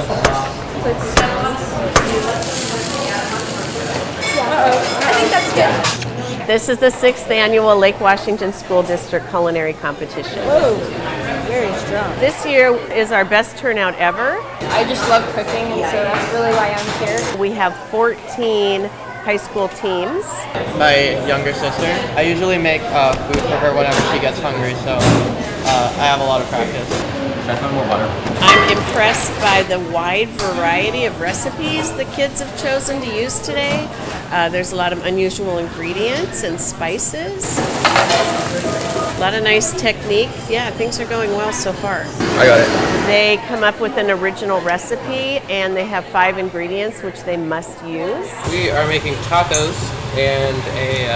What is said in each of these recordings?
I think that's good. This is the 6th annual Lake Washington School District Culinary Competition. Whoa, very strong. This year is our best turnout ever. I just love cooking, and so that's really why I'm here. We have 14 high school teams. My younger sister. I usually make food for her whenever she gets hungry, so I have a lot of practice. Should I put more butter? I'm impressed by the wide variety of recipes the kids have chosen to use today. There's a lot of unusual ingredients and spices. A lot of nice technique. Yeah, things are going well so far. I got it. They come up with an original recipe and they have 5 ingredients which they must use. We are making tacos and a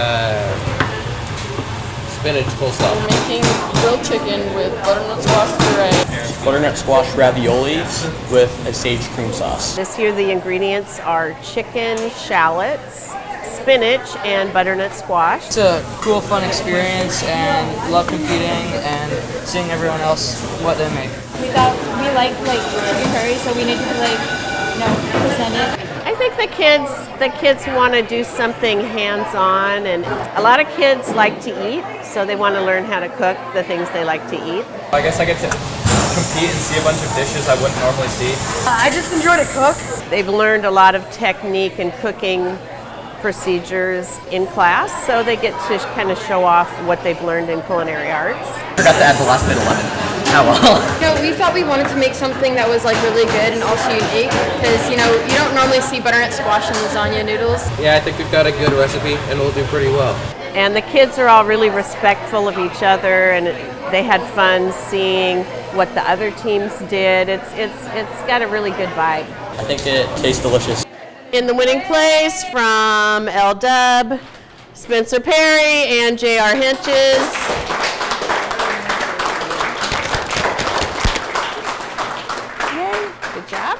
spinach coleslaw. We're making grilled chicken with butternut squash puree. Butternut squash raviolis with a sage cream sauce. This year the ingredients are chicken, shallots, spinach, and butternut squash. It's a cool, fun experience, and love competing and seeing everyone else what they make. We thought we liked chicken curry, so we needed to present it. I think the kids want to do something hands-on, and a lot of kids like to eat, so they want to learn how to cook the things they like to eat. I guess I get to compete and see a bunch of dishes I wouldn't normally see. I just enjoy to cook. They've learned a lot of technique and cooking procedures in class, so they get to kind of show off what they've learned in culinary arts. Forgot to add the last bit of lemon. Oh well. We thought we wanted to make something that was really good and also unique, because you don't normally see butternut squash and lasagna noodles. Yeah, I think we've got a good recipe and we'll do pretty well. And the kids are all really respectful of each other, and they had fun seeing what the other teams did. It's got a really good vibe. I think it tastes delicious. In the winning place from L-Dub, Spencer Perry, and J.R. Henches. Yay, good job.